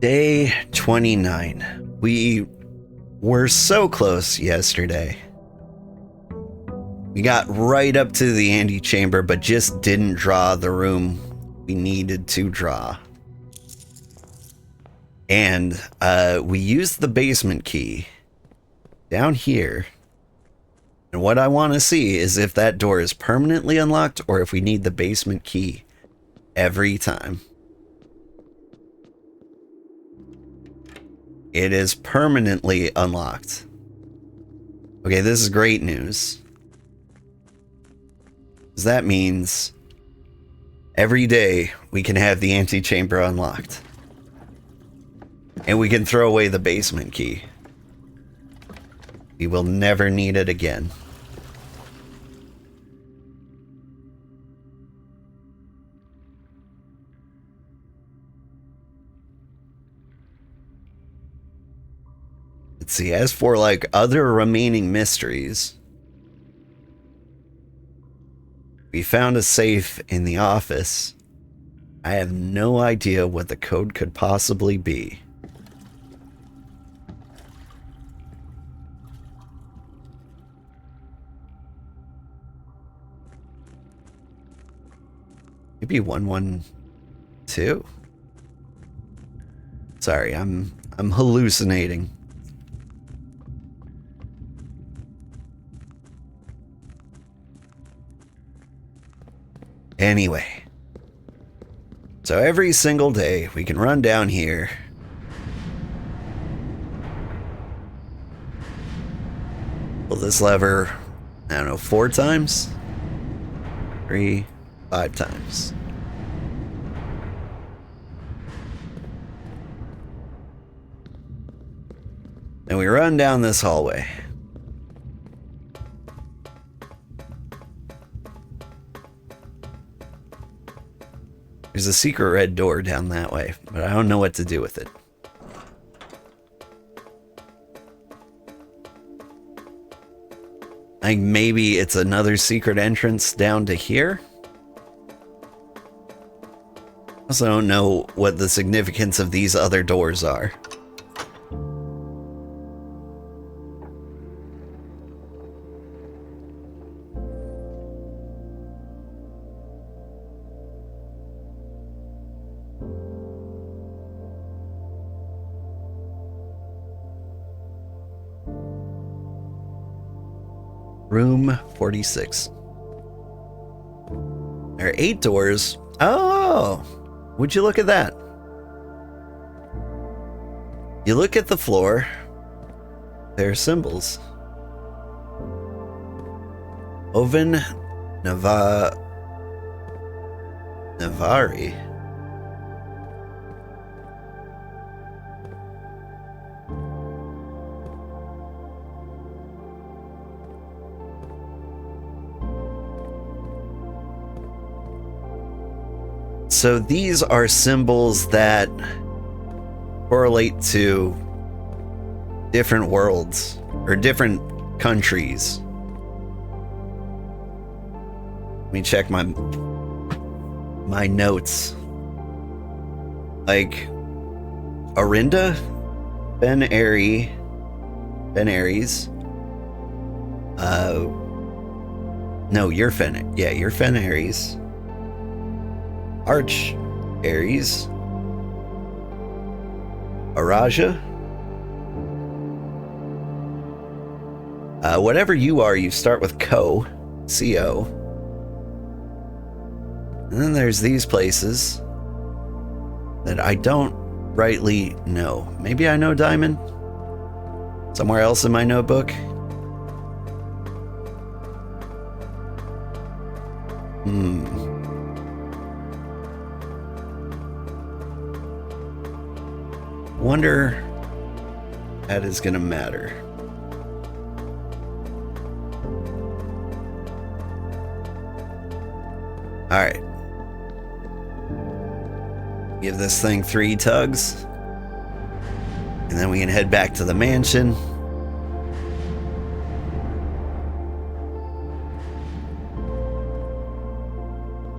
Day 29. We were so close yesterday. We got right up to the antechamber, but just didn't draw the room we needed to draw. And we used the basement key down here. And what I want to see is if that door is permanently unlocked or if we need the basement key every time. It is permanently unlocked. Okay, this is great news. That means every day we can have the antechamber unlocked. And we can throw away the basement key. We will never need it again. Let's see, as for like other remaining mysteries, we found a safe in the office. I have no idea what the code could possibly be. Maybe 112? Sorry, I'm hallucinating. Anyway, so every single day we can run down here, pull this lever, I don't know, 4 times? 3, 5 times. And we run down this hallway. There's a secret red door down that way, but I don't know what to do with it. I think maybe it's another secret entrance down to here. I also don't know what the significance of these other doors are. Room 46. There are 8 doors. Oh, would you look at that? You look at the floor. There are symbols. Oven Navari. So these are symbols that correlate to different worlds or different countries. Let me check my notes. Like Arinda, Ben Aries. No, you're Fen. Yeah, you're Fen Aries. Arch Aries, Araja. Whatever you are, you start with C-O. And then there's these places that I don't rightly know. Maybe I know Diamond? Somewhere else in my notebook? Wonder that is gonna matter. Alright. Give this thing 3 tugs. And then we can head back to the mansion.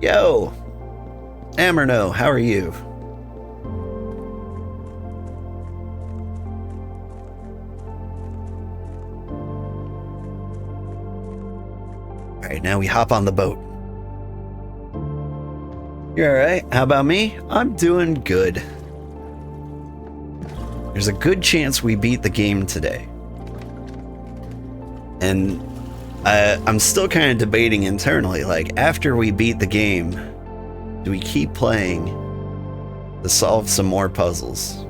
Yo! Amerno, how are you? Alright, now we hop on the boat. You alright? How about me? I'm doing good. There's a good chance we beat the game today. And I'm still kind of debating internally, like, after we beat the game, do we keep playing to solve some more puzzles?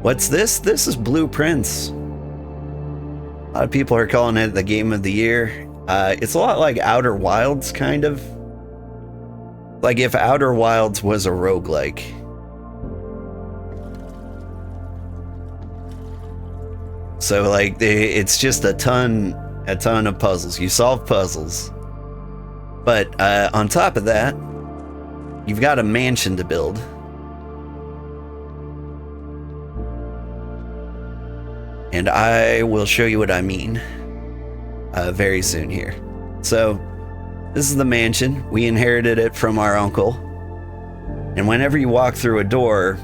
What's this? This is Blueprints. A lot of people are calling it the game of the year. It's a lot like Outer Wilds, kind of. Like if Outer Wilds was a roguelike. So like it's just a ton of puzzles. You solve puzzles. But on top of that, you've got a mansion to build. And I will show you what I mean very soon here. So this is the mansion. We inherited it from our uncle. And whenever you walk through a door,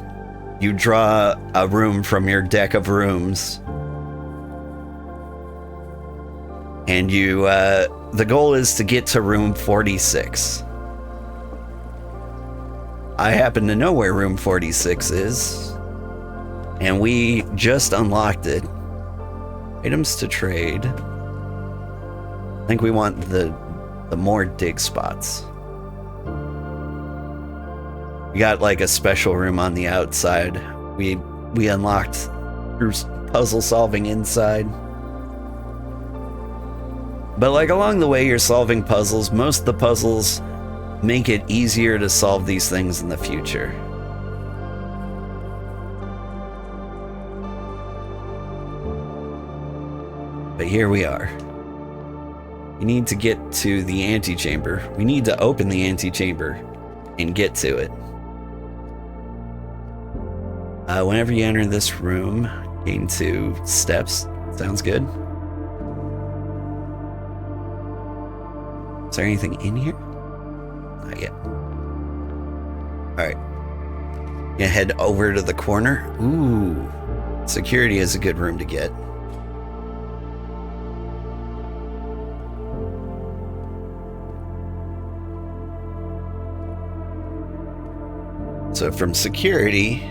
you draw a room from your deck of rooms. And you, the goal is to get to room 46. I happen to know where room 46 is. And we just unlocked it. Items to trade. I think we want the more dig spots. We got like a special room on the outside. We unlocked through puzzle solving inside. But like along the way you're solving puzzles, most of the puzzles make it easier to solve these things in the future. But here we are. We need to get to the antechamber. We need to open the antechamber and get to it. Whenever you enter this room, gain 2 steps. Sounds good. Is there anything in here? Not yet. Alright. Gonna head over to the corner. Ooh. Security is a good room to get. So from security,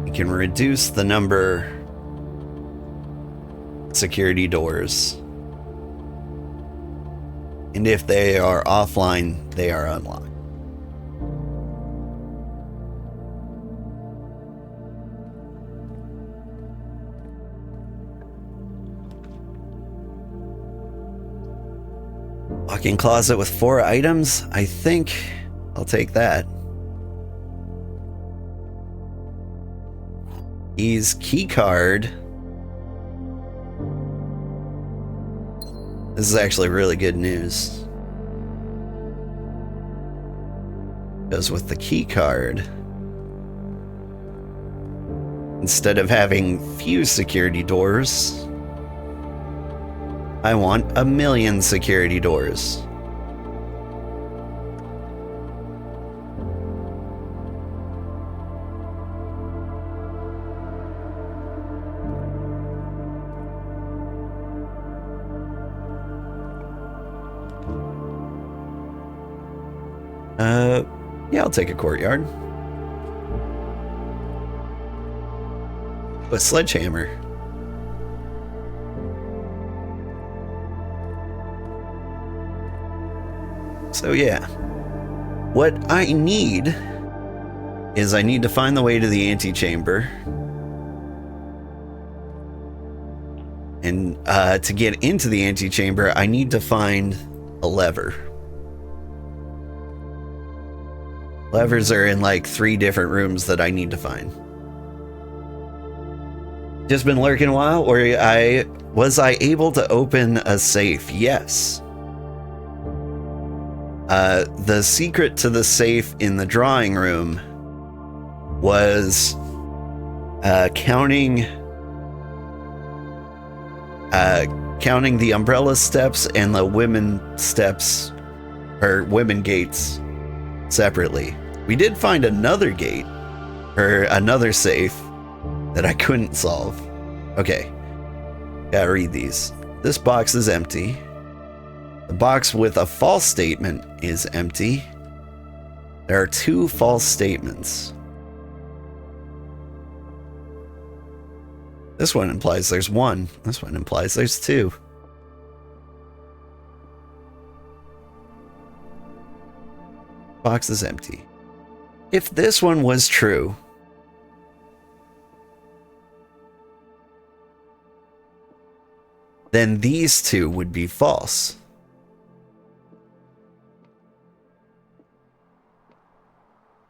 we can reduce the number of security doors. And if they are offline, they are unlocked. Walk-in closet with 4 items. I think I'll take that. Key card. This is actually really good news. Goes with the key card. Instead of having few security doors, I want 1,000,000 security doors. Yeah, I'll take a courtyard. A sledgehammer. So yeah, what I need is I need to find the way to the antechamber. And to get into the antechamber, I need to find a lever. Levers are in like 3 different rooms that I need to find. Just been lurking a while, or was I able to open a safe? Yes. The secret to the safe in the drawing room was counting the umbrella steps and the women steps, or women gates, separately. We did find another gate, or another safe, that I couldn't solve. Okay. Gotta read these. This box is empty. The box with a false statement is empty. There are 2 false statements. This one implies there's 1. This one implies there's 2. Box is empty. If this one was true, then these 2 would be false.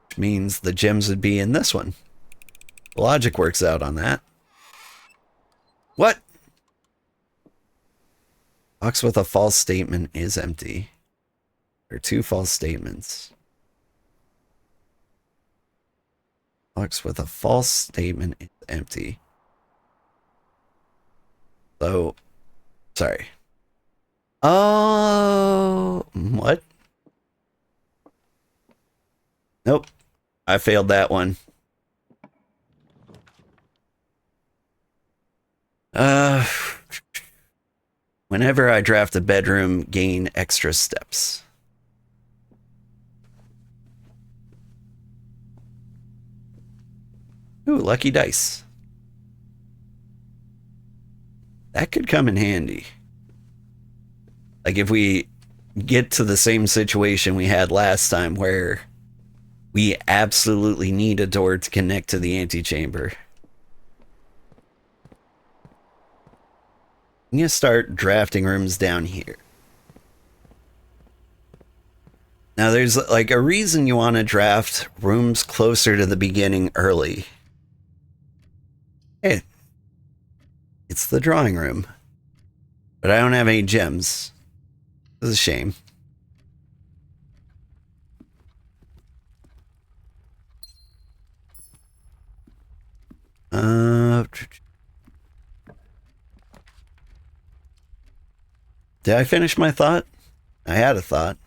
Which means the gems would be in this one. Logic works out on that. What? Box with a false statement is empty. There are 2 false statements. Box with a false statement is empty. So, sorry. Oh, what? Nope. I failed that one. Whenever I draft a bedroom, gain extra steps. Ooh, lucky dice. That could come in handy. Like if we get to the same situation we had last time where we absolutely need a door to connect to the antechamber. I'm going to start drafting rooms down here. Now there's like a reason you want to draft rooms closer to the beginning early. Hey, it's the drawing room. But I don't have any gems. This is a shame. Did I finish my thought? I had a thought.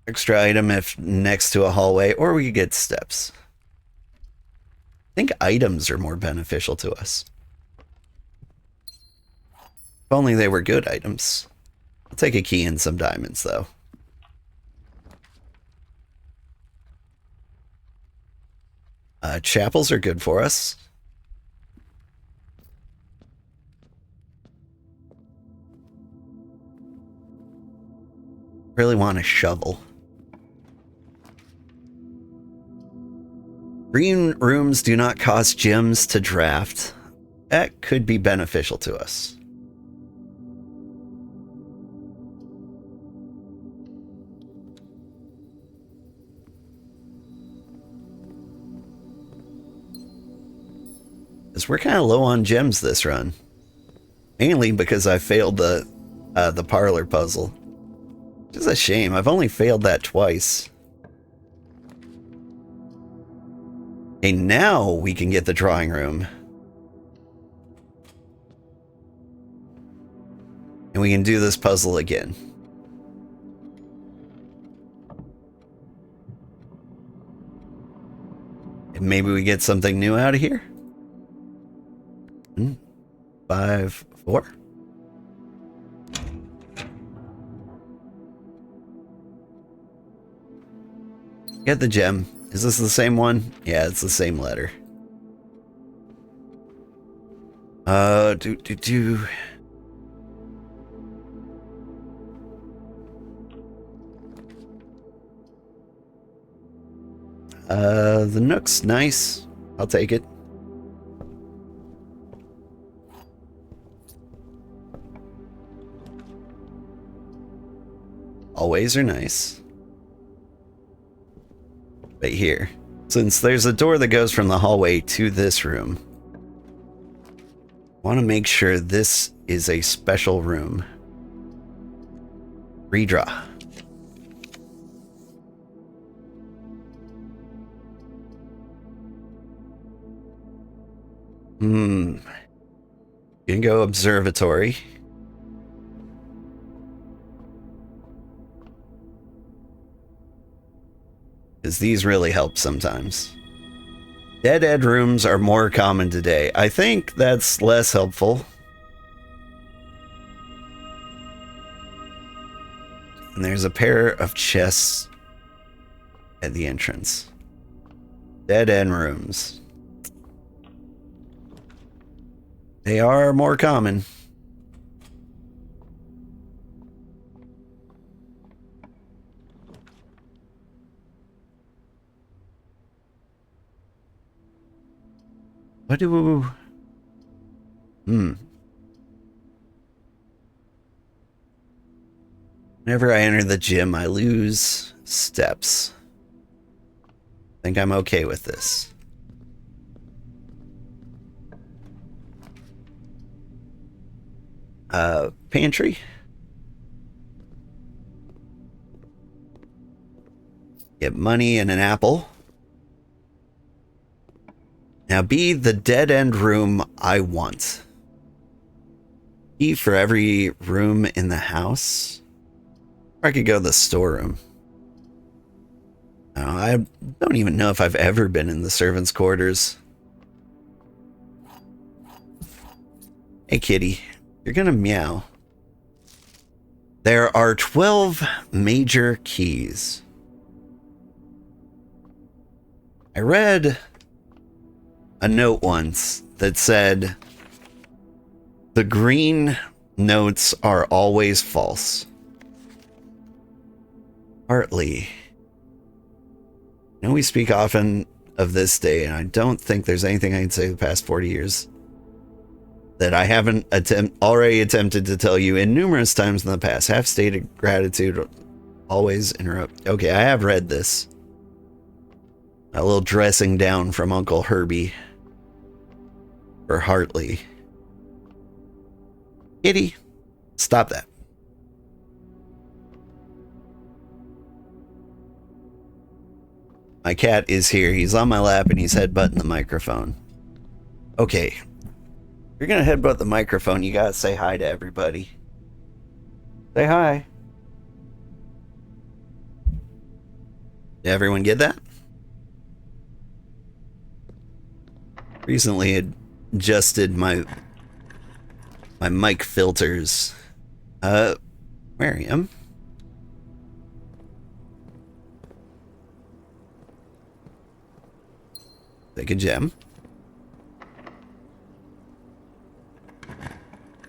Extra item if next to a hallway, or we could get steps. I think items are more beneficial to us. If only they were good items. I'll take a key and some diamonds, though. Chapels are good for us. Really want a shovel. Green rooms do not cost gems to draft. That could be beneficial to us. Because we're kind of low on gems this run. Mainly because I failed the parlor puzzle. Which is a shame. I've only failed that twice. Okay, now we can get the drawing room. And we can do this puzzle again. And maybe we get something new out of here? 5, 4. Get the gem. Is this the same one? Yeah, it's the same letter. The Nook's nice. I'll take it. Always are nice. But here, since there's a door that goes from the hallway to this room, I want to make sure this is a special room. Redraw. Gonna go observatory. Because these really help sometimes. Dead end rooms are more common today. I think that's less helpful. And there's a pair of chests at the entrance. Dead end rooms. They are more common. What do... Whenever I enter the gym, I lose steps. I think I'm okay with this. Pantry. Get money and an apple. Now be the dead end room I want. E for every room in the house. Or I could go to the storeroom. I don't even know if I've ever been in the servants' quarters. Hey kitty, you're gonna meow. There are 12 major keys. I read a note once that said, the green notes are always false. Partly. I know we speak often of this day, and I don't think there's anything I can say the past 40 years that I haven't already attempted to tell you in numerous times in the past. Have stated gratitude, always interrupt. Okay, I have read this. A little dressing down from Uncle Herbie. Or Hartley. Kitty, stop that. My cat is here. He's on my lap and he's headbutting the microphone. Okay. If you're gonna headbutt the microphone, you gotta say hi to everybody. Say hi. Did everyone get that? Recently adjusted my mic filters. Miriam. Take a gem.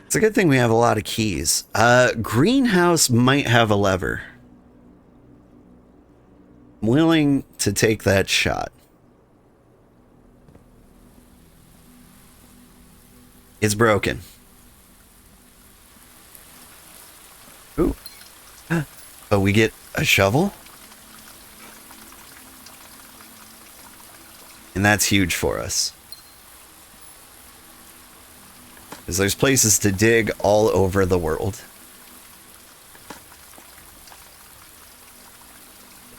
It's a good thing we have a lot of keys. Greenhouse might have a lever. I'm willing to take that shot. It's broken. Ooh. But we get a shovel? And that's huge for us. Because there's places to dig all over the world.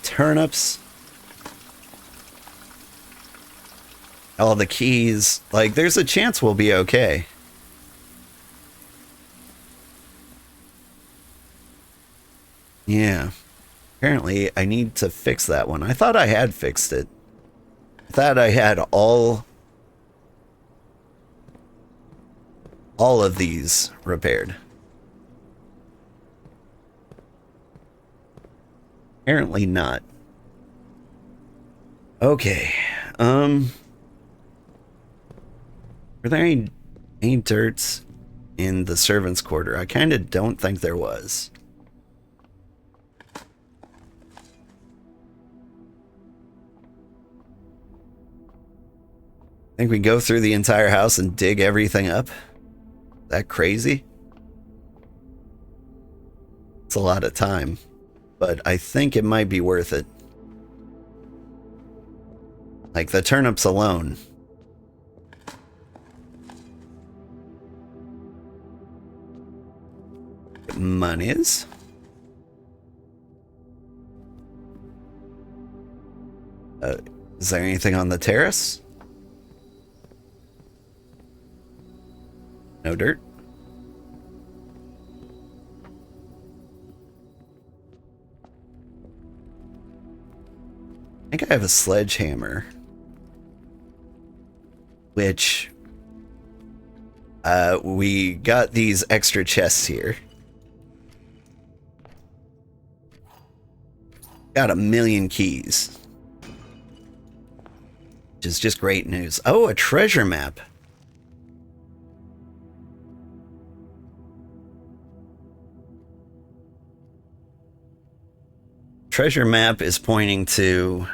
Turnips. All the keys. Like, there's a chance we'll be okay. Yeah. Apparently, I need to fix that one. I thought I had fixed it. I thought I had all of these repaired. Apparently not. Okay. Were there any dirts in the servants' quarter? I kind of don't think there was. I think we go through the entire house and dig everything up. Is that crazy? It's a lot of time, but I think it might be worth it. Like the turnips alone. Monies. Is there anything on the terrace? No dirt. I think I have a sledgehammer. which we got these extra chests here. Got 1,000,000 keys. Which is just great news. Oh, a treasure map. Treasure map is pointing to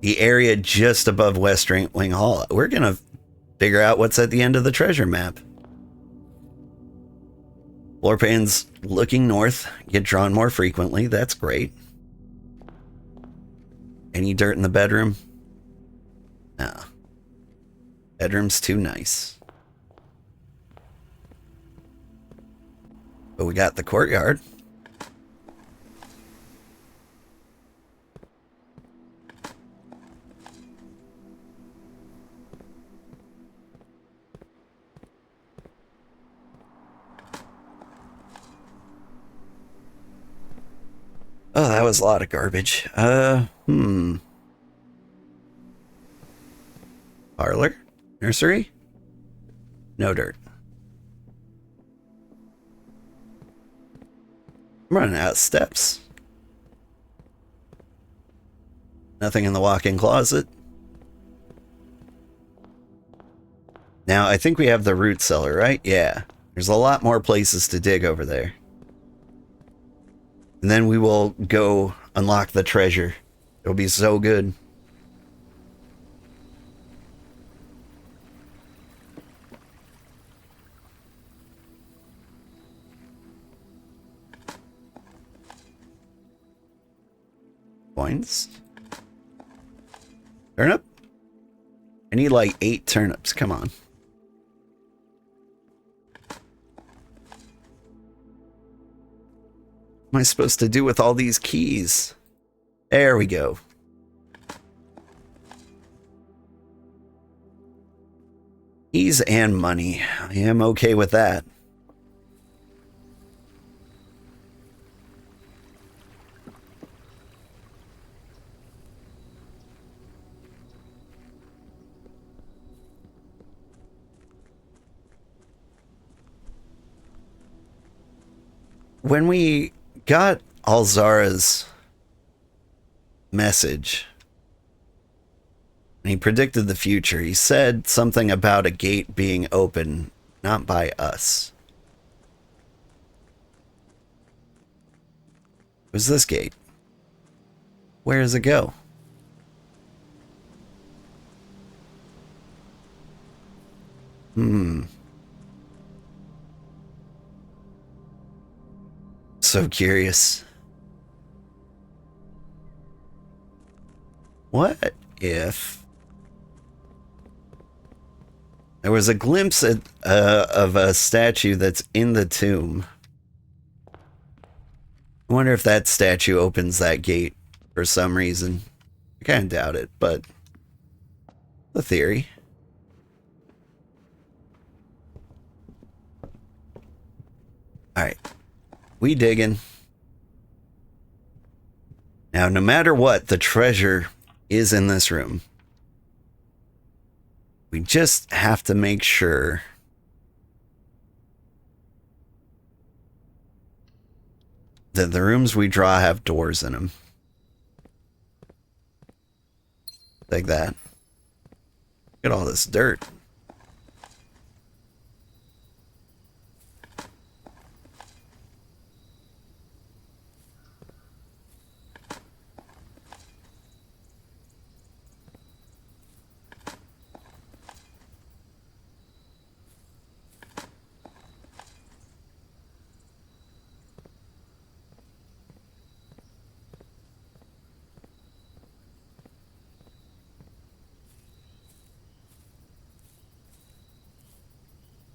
the area just above West Wing Hall. We're going to figure out what's at the end of the treasure map. Floor pans looking north get drawn more frequently. That's great. Any dirt in the bedroom? No. Bedroom's too nice. But we got the courtyard. Oh, that was a lot of garbage. Parlor? Nursery? No dirt. I'm running out of steps. Nothing in the walk-in closet. Now, I think we have the root cellar, right? Yeah. There's a lot more places to dig over there. And then we will go unlock the treasure. It'll be so good. Coins. Turnip? I need like 8 turnips. Come on. What am I supposed to do with all these keys? There we go. Keys and money. I am okay with that. When we got Alzara's message, and he predicted the future, he said something about a gate being open, not by us. What's this gate? Where does it go? So curious. What if there was a glimpse of a statue that's in the tomb? I wonder if that statue opens that gate for some reason. I kind of doubt it, but the theory. All right. We digging. Now, no matter what, the treasure is in this room. We just have to make sure that the rooms we draw have doors in them. Like that. Look at all this dirt.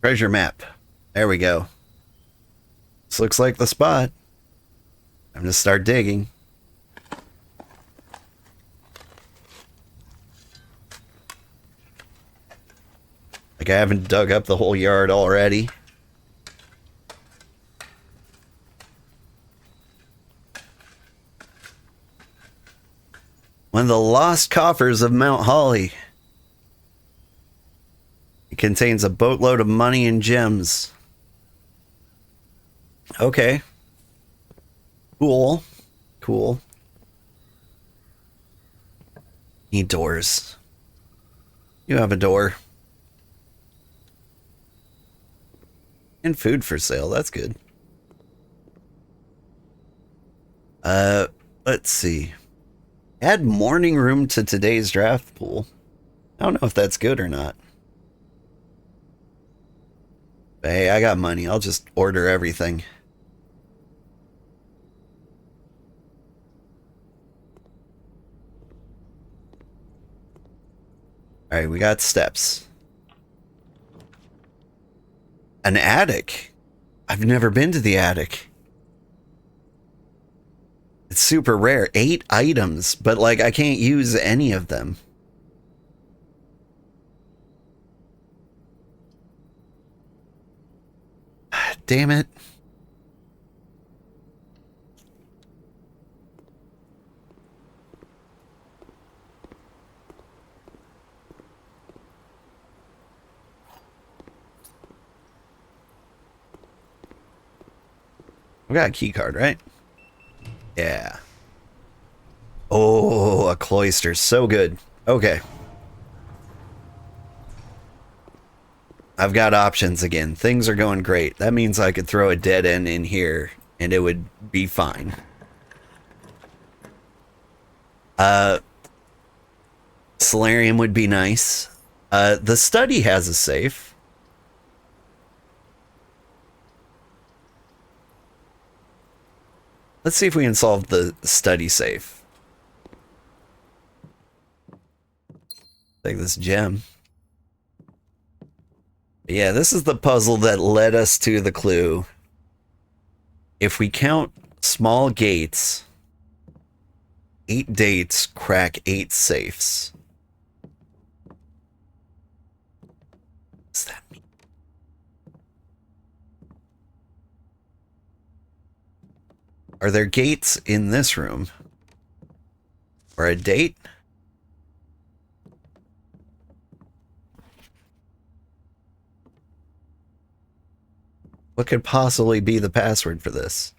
Treasure map. There we go. This looks like the spot. I'm gonna start digging. Like I haven't dug up the whole yard already. One of the lost coffers of Mount Holly. It contains a boatload of money and gems. Okay. Cool. Cool. Need doors. You have a door. And food for sale. That's good. Let's see. Add morning room to today's draft pool. I don't know if that's good or not. But hey, I got money. I'll just order everything. Alright, we got steps. An attic? I've never been to the attic. It's super rare. 8 items, but like I can't use any of them. Damn it. We got a key card, right? Yeah. Oh, a cloister. So good. Okay. I've got options again. Things are going great. That means I could throw a dead end in here and it would be fine. Solarium would be nice. The study has a safe. Let's see if we can solve the study safe. Take this gem. Yeah, this is the puzzle that led us to the clue. If we count small gates, 8 dates crack 8 safes. What's that mean? Are there gates in this room? Or a date? What could possibly be the password for this?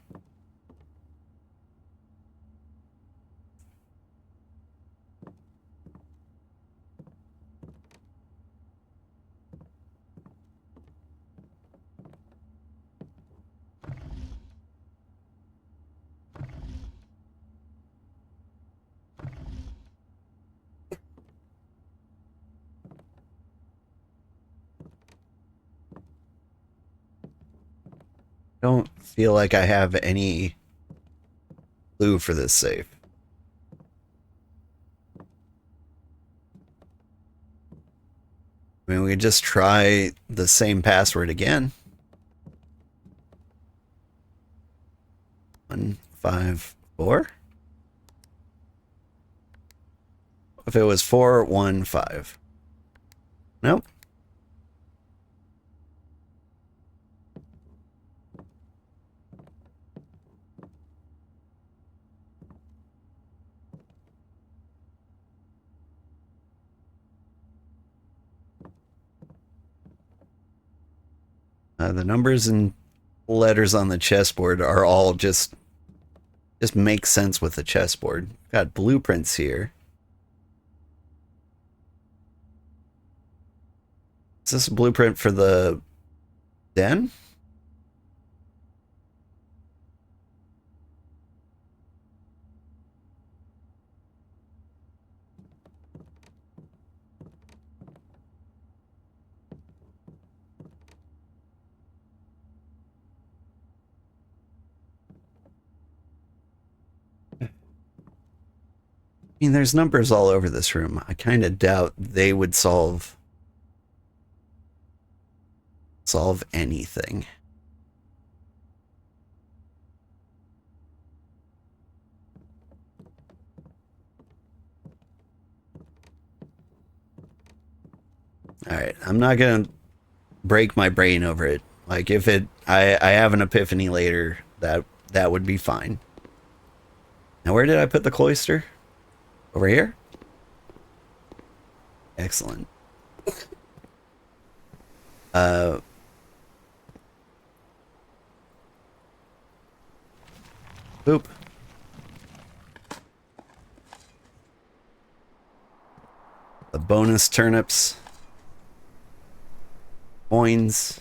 Don't feel like I have any clue for this safe. I mean, we could just try the same password again. 154. If it was 415. Nope. The numbers and letters on the chessboard are all just make sense with the chessboard. Got blueprints here. Is this a blueprint for the den? I mean, there's numbers all over this room. I kind of doubt they would solve anything. All right, I'm not gonna break my brain over it. Like if I have an epiphany later, that would be fine. Now, where did I put the cloister? Over here? Excellent. Boop. The bonus turnips. Coins.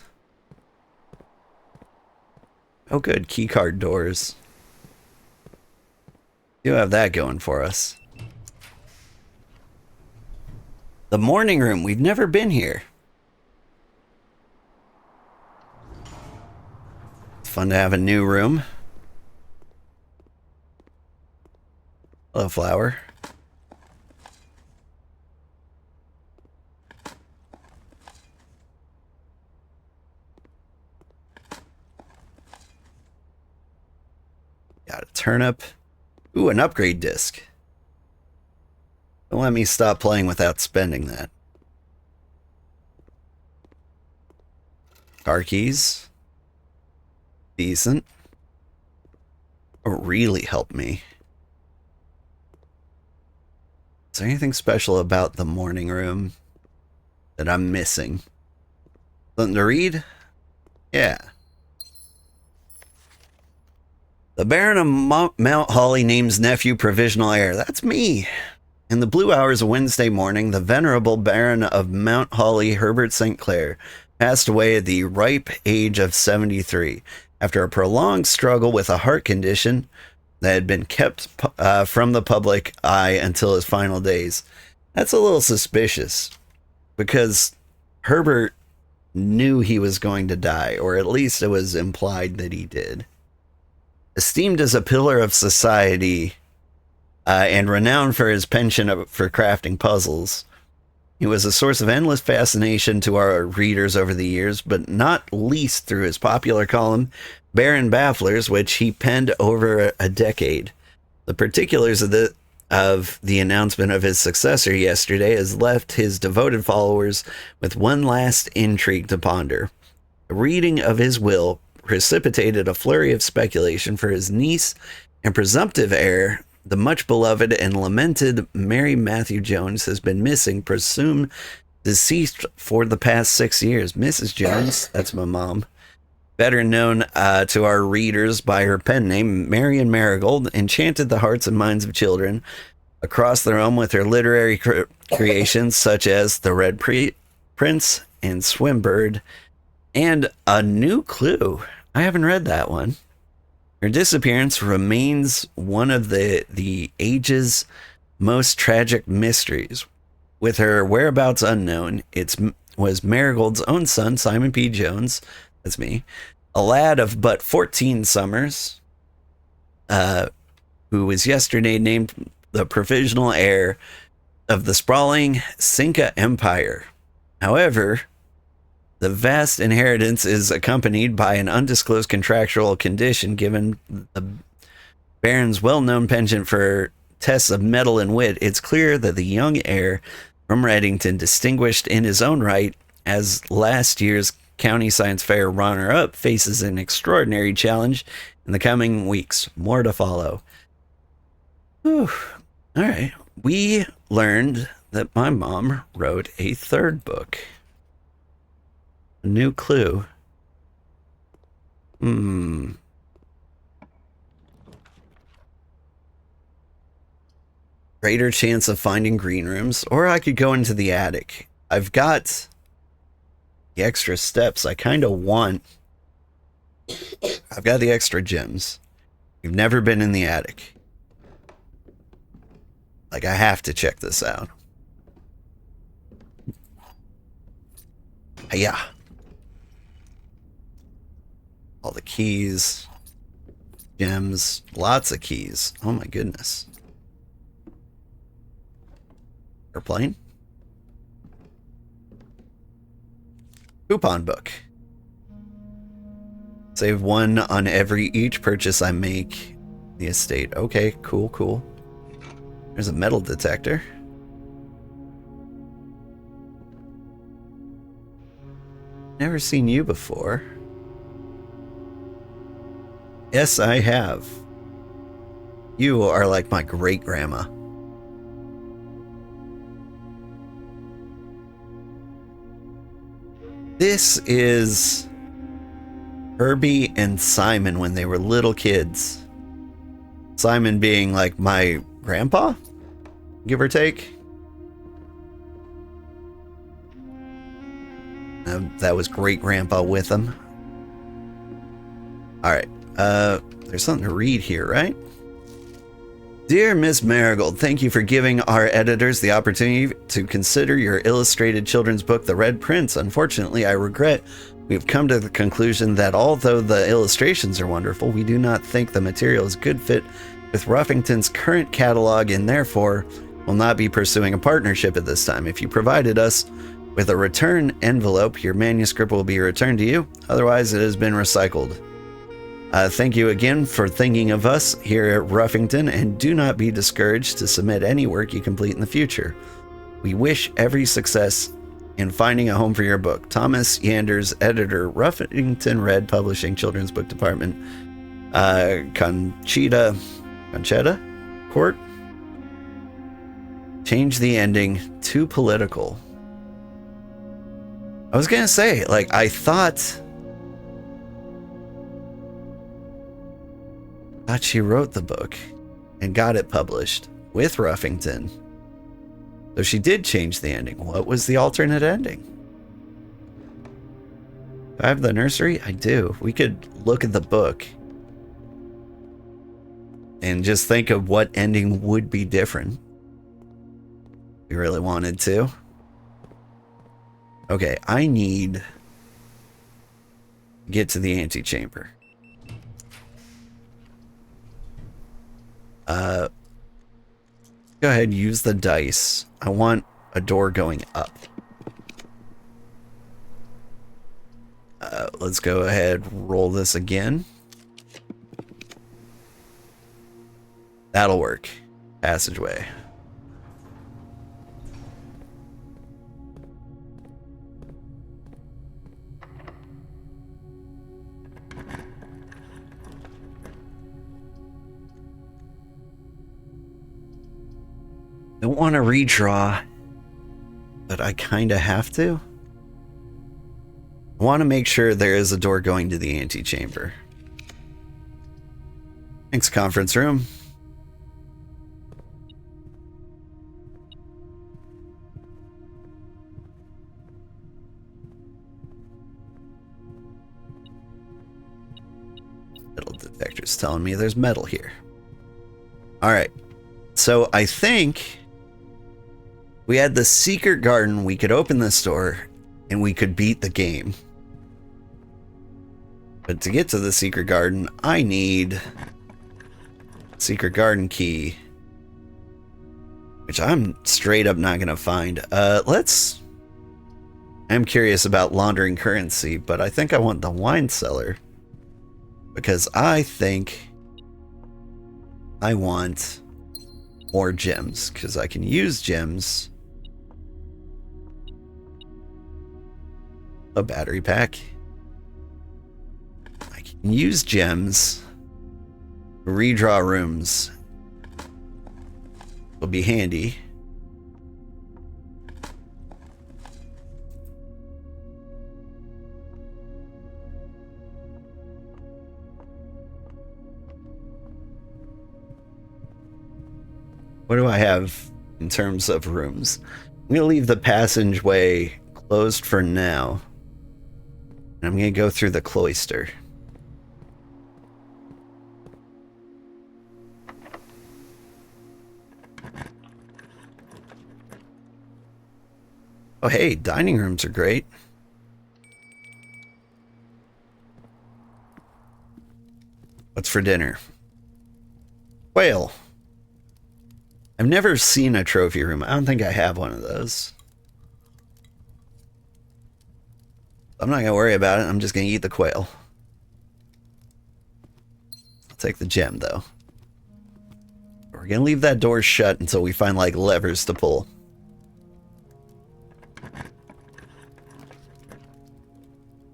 Oh good, keycard doors. Do have that going for us. The morning room, we've never been here. It's fun to have a new room. Hello, flower. Got a turnip. Ooh, an upgrade disc. Don't let me stop playing without spending that. Car keys. Decent. Oh, really helped me. Is there anything special about the morning room that I'm missing? Something to read? Yeah. The Baron of Mount Holly names nephew provisional heir. That's me. In the blue hours of Wednesday morning, the venerable Baron of Mount Holly, Herbert St. Clair, passed away at the ripe age of 73 after a prolonged struggle with a heart condition that had been kept from the public eye until his final days. That's a little suspicious because Herbert knew he was going to die, or at least it was implied that he did. Esteemed as a pillar of society and renowned for his penchant for crafting puzzles, he was a source of endless fascination to our readers over the years, but not least through his popular column, Baron Bafflers, which he penned over a decade. The particulars of the announcement of his successor yesterday has left his devoted followers with one last intrigue to ponder. The reading of his will precipitated a flurry of speculation for his niece and presumptive heir. The much beloved and lamented Mary Matthew Jones has been missing, presumed deceased for the past 6 years. Mrs. Jones, that's my mom, better known to our readers by her pen name, Marian Marigold, enchanted the hearts and minds of children across the realm with her literary creations such as The Red Prince and Swimbird, and A New Clue. I haven't read that one. Her disappearance remains one of the age's most tragic mysteries. With her whereabouts unknown, it was Marigold's own son, Simon P. Jones, that's me, a lad of but 14 summers, who was yesterday named the provisional heir of the sprawling Cinca Empire. However, the vast inheritance is accompanied by an undisclosed contractual condition. Given the Baron's well-known penchant for tests of mettle and wit, it's clear that the young heir from Reddington, distinguished in his own right as last year's County Science Fair runner-up, faces an extraordinary challenge in the coming weeks. More to follow. Whew. All right. We learned that my mom wrote a third book. A New Clue. Greater chance of finding green rooms, or I could go into the attic. I've got the extra steps I kind of want. I've got the extra gems. You've never been in the attic. Like, I have to check this out. Yeah. All the keys, gems, lots of keys. Oh my goodness. Airplane. Coupon book. Save one on each purchase I make. The estate. Okay, cool, cool. There's a metal detector. Never seen you before. Yes, I have. You are like my great-grandma. This is Herbie and Simon when they were little kids. Simon being like my grandpa, give or take. That was great grandpa with him. All right. There's something to read here, right? Dear Miss Marigold, thank you for giving our editors the opportunity to consider your illustrated children's book, The Red Prince. Unfortunately, I regret we've come to the conclusion that although the illustrations are wonderful, we do not think the material is a good fit with Ruffington's current catalog and therefore will not be pursuing a partnership at this time. If you provided us with a return envelope, your manuscript will be returned to you. Otherwise, it has been recycled. Thank you again for thinking of us here at Ruffington, and do not be discouraged to submit any work you complete in the future. We wish every success in finding a home for your book. Thomas Yanders, editor, Ruffington Red Publishing, Children's Book Department, Conchetta Court. Change the ending to political. I was gonna say, like, I thought she wrote the book and got it published with Ruffington. So she did change the ending. What was the alternate ending? Do I have the nursery? I do. We could look at the book and just think of what ending would be different. If we really wanted to. Okay, I need to get to the antechamber. Go ahead, use the dice. I want a door going up. Let's go ahead, roll this again. That'll work. Passageway. Don't want to redraw, but I kind of have to. I want to make sure there is a door going to the antechamber. Thanks, conference room. Metal detector's telling me there's metal here. All right. So I think we had the secret garden. We could open this door and we could beat the game. But to get to the secret garden, I need secret garden key, which I'm straight up not going to find. I'm curious about laundering currency, but I think I want the wine cellar because I think I want more gems because I can use gems. A battery pack. I can use gems. Redraw rooms will be handy. What do I have in terms of rooms? I'm going to leave the passageway closed for now. And I'm going to go through the cloister. Oh, hey, dining rooms are great. What's for dinner? Quail. I've never seen a trophy room. I don't think I have one of those. I'm not going to worry about it. I'm just going to eat the quail. I'll take the gem, though. We're going to leave that door shut until we find, like, levers to pull.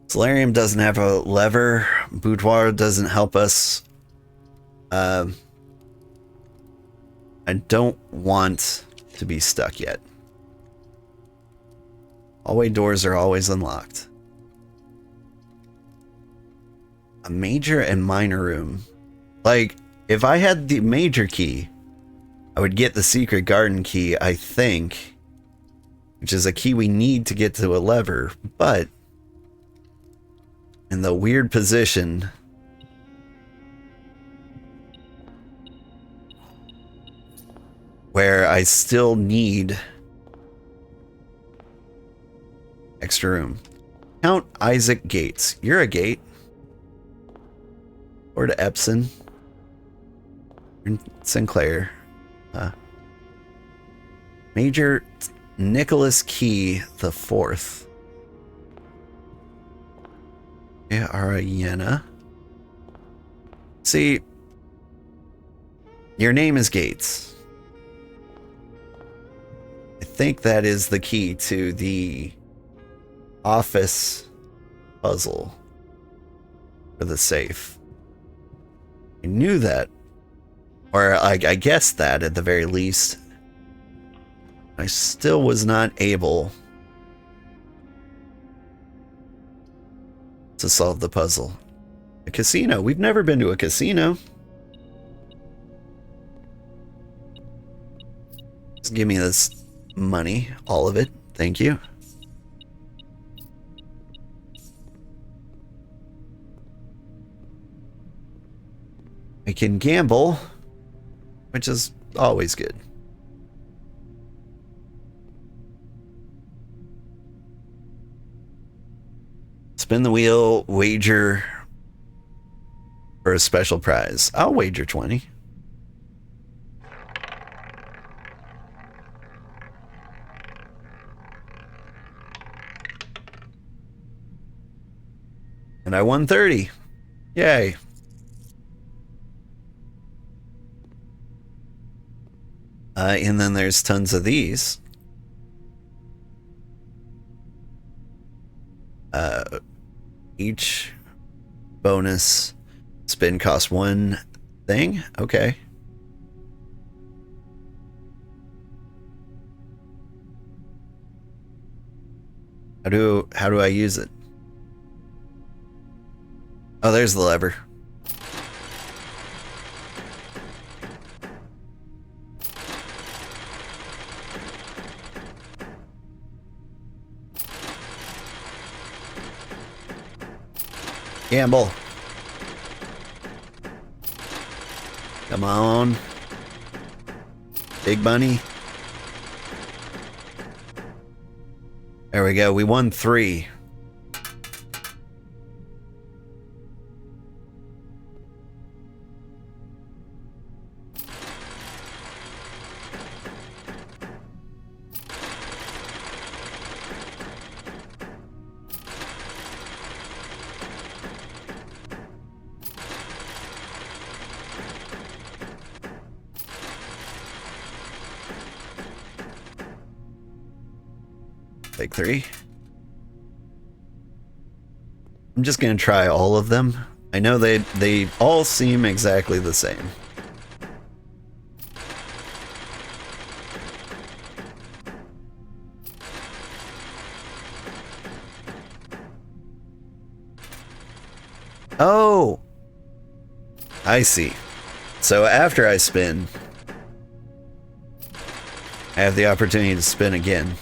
Solarium doesn't have a lever. Boudoir doesn't help us. I don't want to be stuck yet. Hallway doors are always unlocked. A major and minor room. Like, if I had the major key, I would get the secret garden key, I think, which is a key we need to get to a lever, but in the weird position where I still need extra room. Count Isaac Gates. You're a gate. Or to Epson. Sinclair. Major Nicholas Key the Fourth. Yeah, Ariana. See, your name is Gates. I think that is the key to the office puzzle for the safe. I knew that, or I guessed that at the very least. I still was not able to solve the puzzle. A casino. We've never been to a casino. Just give me this money, all of it. Thank you. I can gamble, which is always good. Spin the wheel, wager for a special prize. I'll wager 20. And I won 30. Yay. And then there's tons of these. Each bonus spin costs one thing. Okay. How do I use it? Oh, there's the lever. Gamble. Come on. Big money. There we go. We won 3. Take 3. I'm just gonna try all of them. I know they all seem exactly the same. Oh, I see. So after I spin, I have the opportunity to spin again.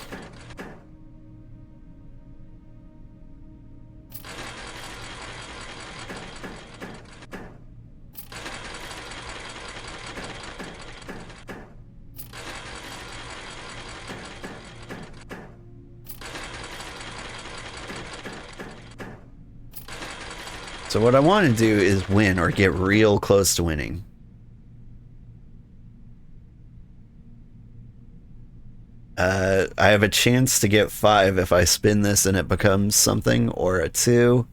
So what I want to do is win or get real close to winning. I have a chance to get 5 if I spin this and it becomes something, or a 2,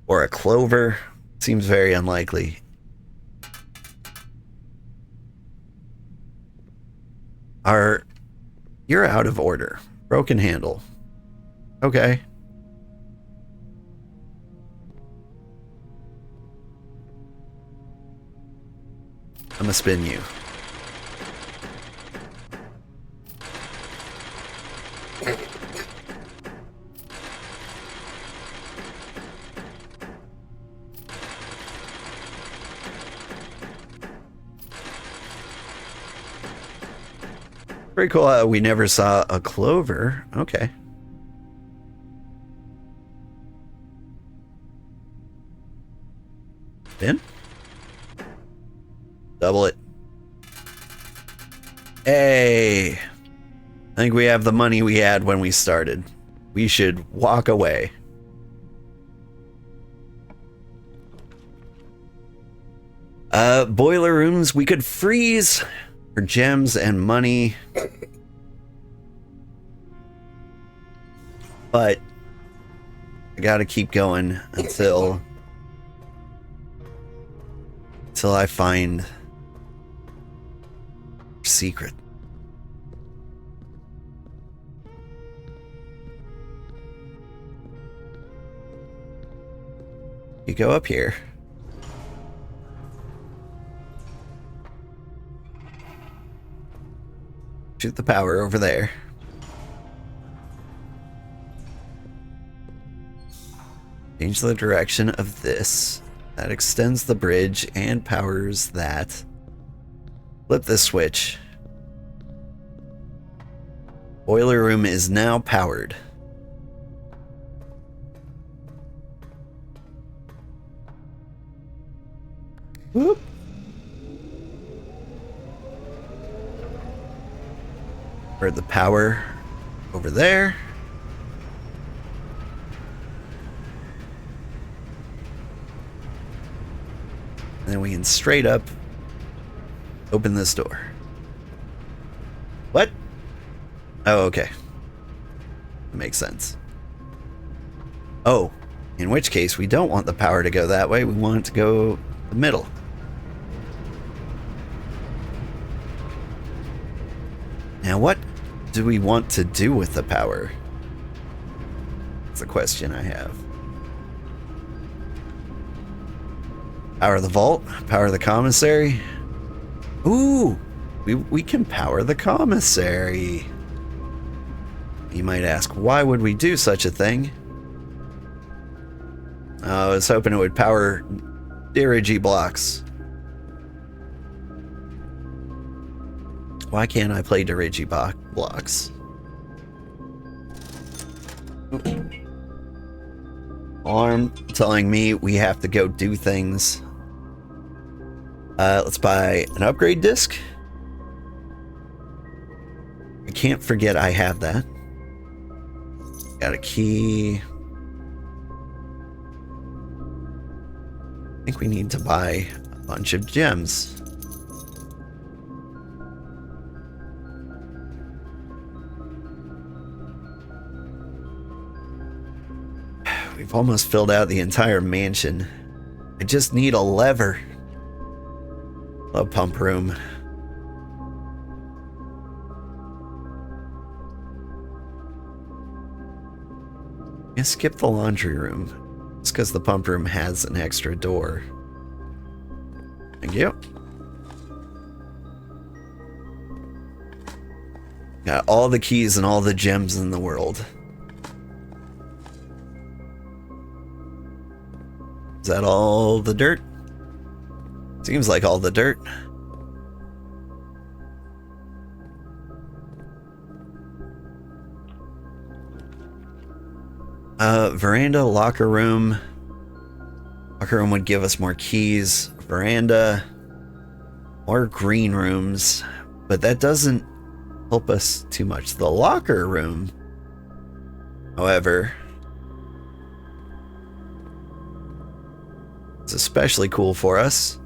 or a clover. Seems very unlikely. You're out of order. Broken handle. Okay. I'm gonna spin you. Pretty cool. We never saw a clover. Okay. Spin. Double it. Hey. I think we have the money we had when we started. We should walk away. Boiler rooms. We could freeze for gems and money. But I gotta keep going until I find secret. You go up here. Shoot the power over there. Change the direction of this. That extends the bridge and powers that. Flip this switch. Boiler room is now powered. Whoop. For the power over there. And then we can straight up open this door. What? Oh, okay. That makes sense. Oh, in which case we don't want the power to go that way. We want it to go the middle. Now, what do we want to do with the power? That's a question I have. Power the vault, power the commissary. Ooh, we can power the commissary. You might ask, why would we do such a thing? I was hoping it would power Dirigi blocks. Why can't I play Dirigi blocks? Alarm telling me we have to go do things. Let's buy an upgrade disc. I can't forget I have that. Got a key. I think we need to buy a bunch of gems. We've almost filled out the entire mansion. I just need a lever. A pump room. Yeah, skip the laundry room. It's because the pump room has an extra door. Thank you. Got all the keys and all the gems in the world. Is that all the dirt? Seems like all the dirt. Veranda, locker room. Locker room would give us more keys. Veranda, more green rooms, but that doesn't help us too much. The locker room, however, is especially cool for us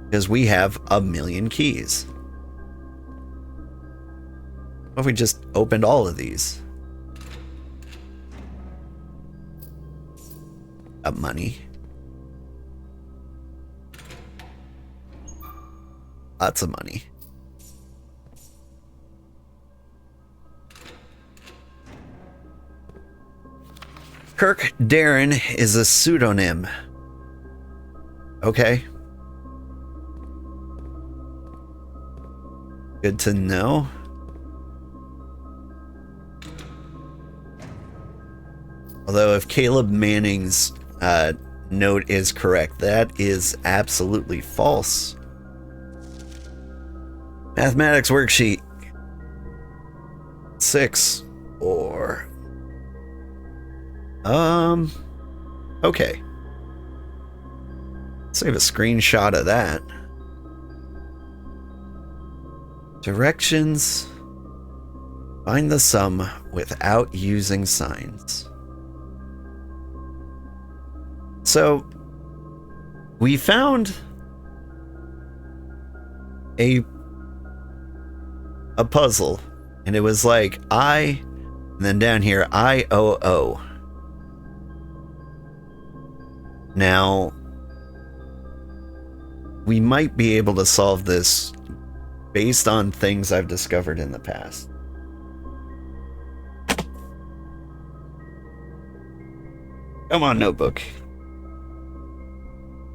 because we have 1,000,000 keys. What if we just opened all of these? Got money. Lots of money. Kirk Darren is a pseudonym. Okay. Good to know. Although if Caleb Manning's note is correct, that is absolutely false. Mathematics worksheet. 6 or... Okay. Save a screenshot of that. Directions. Find the sum without using signs. So, we found a puzzle, and it was like I, and then down here IOO. Now, we might be able to solve this based on things I've discovered in the past. Come on, notebook.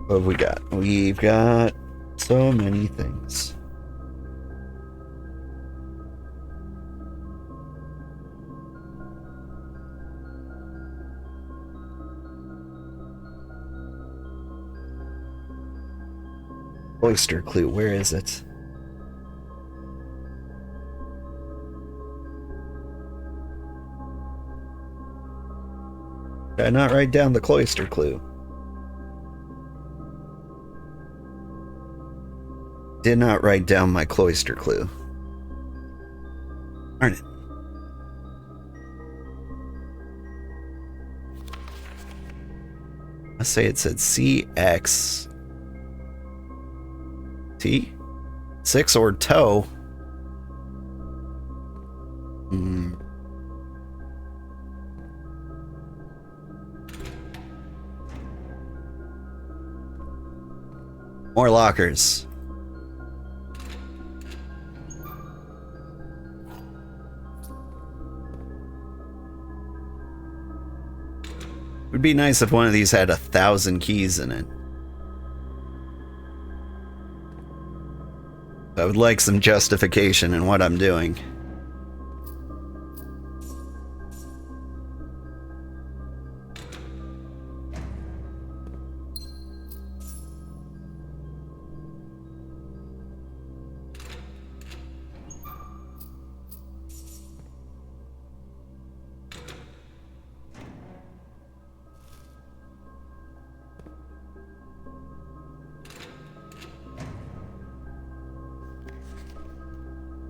What have we got? We've got so many things. Oyster clue, where is it? Did I not write down the cloister clue? Did not write down my cloister clue. Darn it. I say it said CX. T? 6 or toe? More lockers. Would be nice if one of these had 1,000 keys in it. I would like some justification in what I'm doing.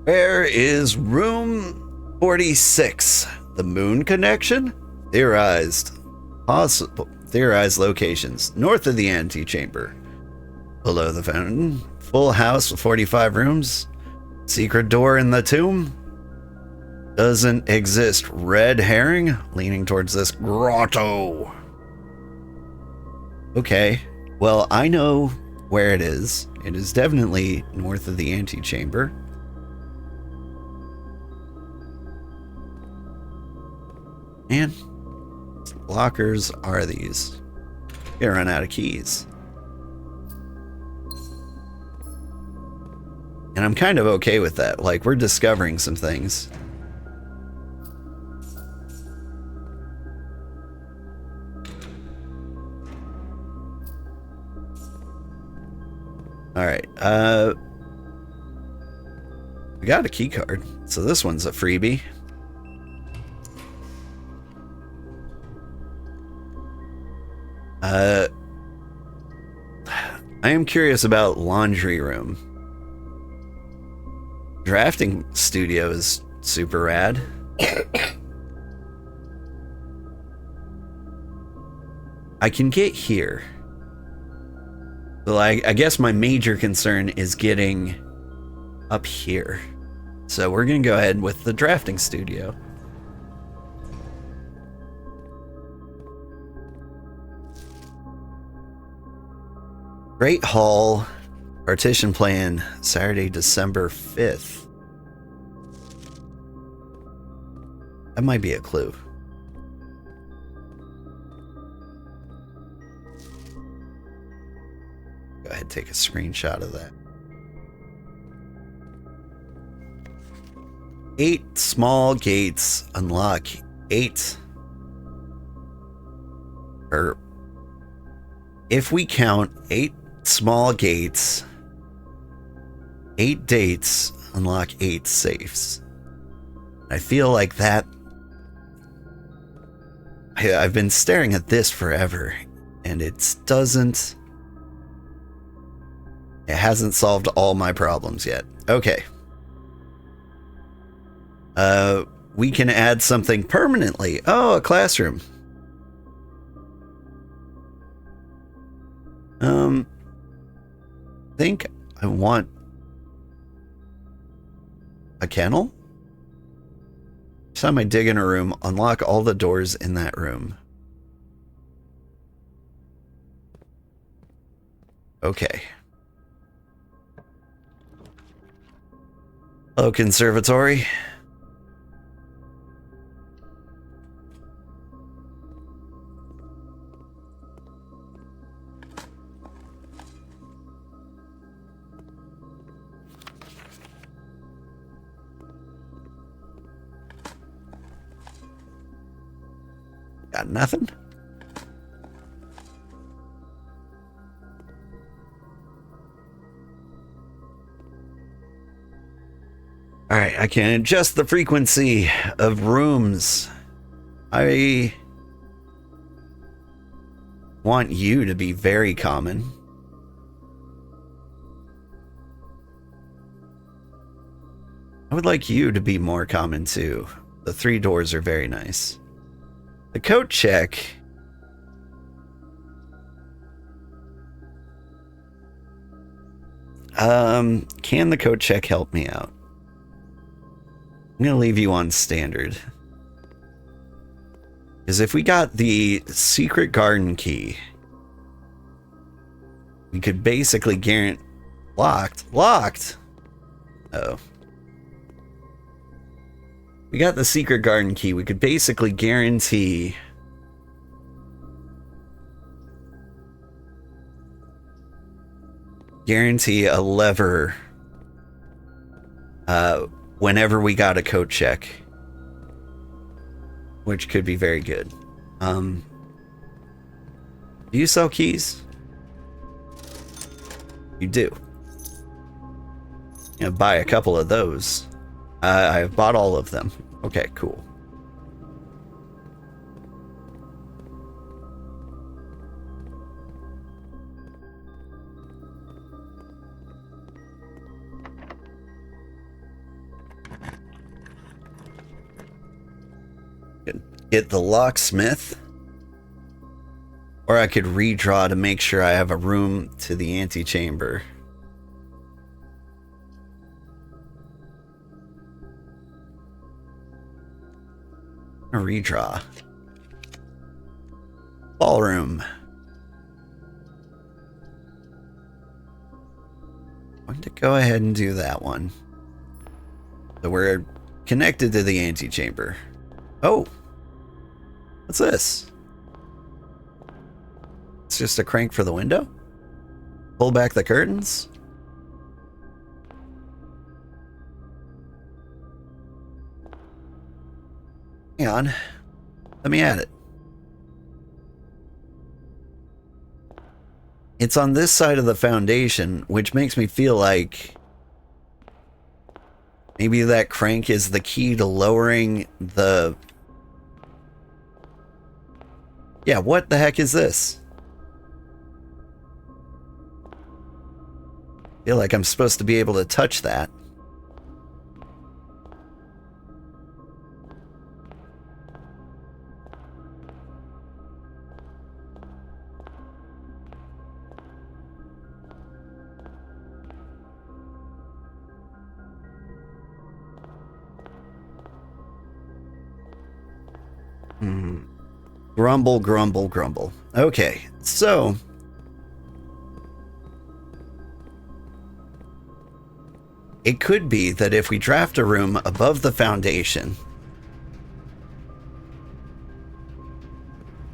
Where is room 46? The moon connection? Theorized. Possible. Theorized locations. North of the antechamber. Below the fountain. Full house with 45 rooms. Secret door in the tomb. Doesn't exist. Red herring. Leaning towards this grotto. Okay. Well, I know where it is. It is definitely north of the antechamber. Man, lockers are these? Gonna run out of keys. And I'm kind of okay with that. Like, we're discovering some things. Alright, we got a key card, so this one's a freebie. I am curious about laundry room. Drafting studio is super rad. I can get here. Well, I guess my major concern is getting up here. So we're gonna go ahead with the drafting studio. Great Hall, partition plan, Saturday, December 5th. That might be a clue. Go ahead and take a screenshot of that. 8 small gates unlock 8. Or if we count 8 small gates, 8 dates unlock 8 safes. I feel like that... I've been staring at this forever, and it doesn't... It hasn't solved all my problems yet. Okay. We can add something permanently. Oh, a classroom. I think I want a kennel. Each time I dig in a room, unlock all the doors in that room. Okay. Hello, conservatory. Got nothing? Alright, I can adjust the frequency of rooms. I want you to be very common. I would like you to be more common too. The 3 doors are very nice. The coat check. Can the coat check help me out? I'm gonna leave you on standard. Because if we got the secret garden key, we could basically guarantee... Locked? Oh. We got the secret garden key. We could basically guarantee... a lever whenever we got a coat check. Which could be very good. Do you sell keys? You do. You know, buy a couple of those. I've bought all of them. Okay, cool. Get the locksmith. Or I could redraw to make sure I have a room to the antechamber. A redraw. Ballroom. I'm going to go ahead and do that one. So we're connected to the antechamber. Oh! What's this? It's just a crank for the window? Pull back the curtains? Hang on. Let me add it. It's on this side of the foundation, which makes me feel like maybe that crank is the key to lowering the... Yeah, what the heck is this? I feel like I'm supposed to be able to touch that. Grumble, grumble, grumble. Okay, so... It could be that if we draft a room above the foundation,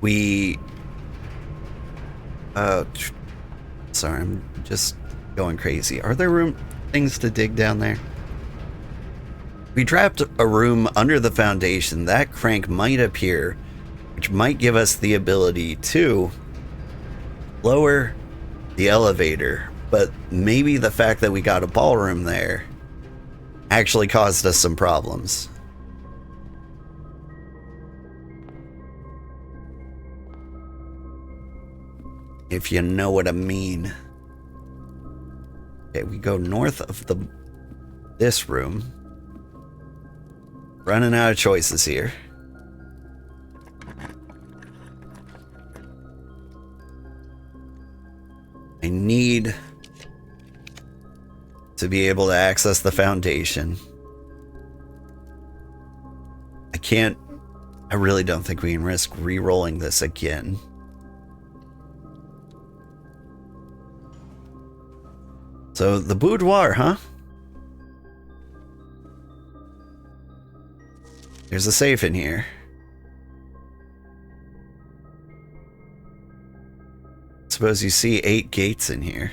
we... sorry, I'm just going crazy. Are there things to dig down there? We draft a room under the foundation, that crank might appear, which might give us the ability to lower the elevator, but maybe the fact that we got a ballroom there actually caused us some problems. if you know what I mean. Okay, we go north of this room. Running out of choices here. I need to be able to access the foundation. I really don't think we can risk re-rolling this again. So, the boudoir, huh? There's a safe in here. Suppose you see 8 gates in here.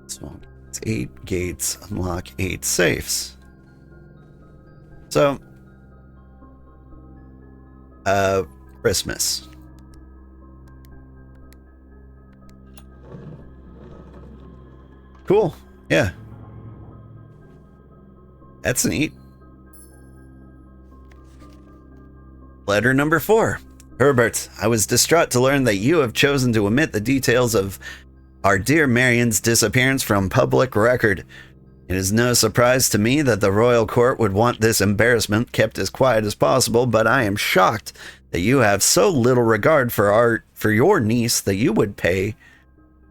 So it's 8 gates, unlock 8 safes. So, Christmas. Cool. Yeah. That's neat. Letter number 4. Herbert, I was distraught to learn that you have chosen to omit the details of our dear Marion's disappearance from public record. It is no surprise to me that the royal court would want this embarrassment kept as quiet as possible, but I am shocked that you have so little regard for your niece that you would play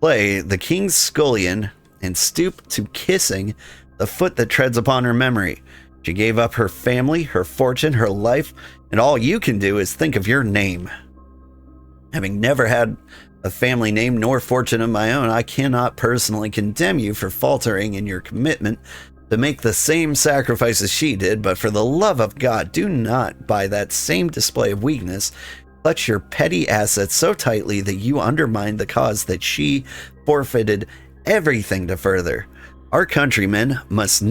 the king's scullion and stoop to kissing the foot that treads upon her memory. She gave up her family, her fortune, her life, and all you can do is think of your name. Having never had a family name nor fortune of my own, I cannot personally condemn you for faltering in your commitment to make the same sacrifices she did, but for the love of God, do not, by that same display of weakness, clutch your petty assets so tightly that you undermine the cause that she forfeited everything to further. Our countrymen must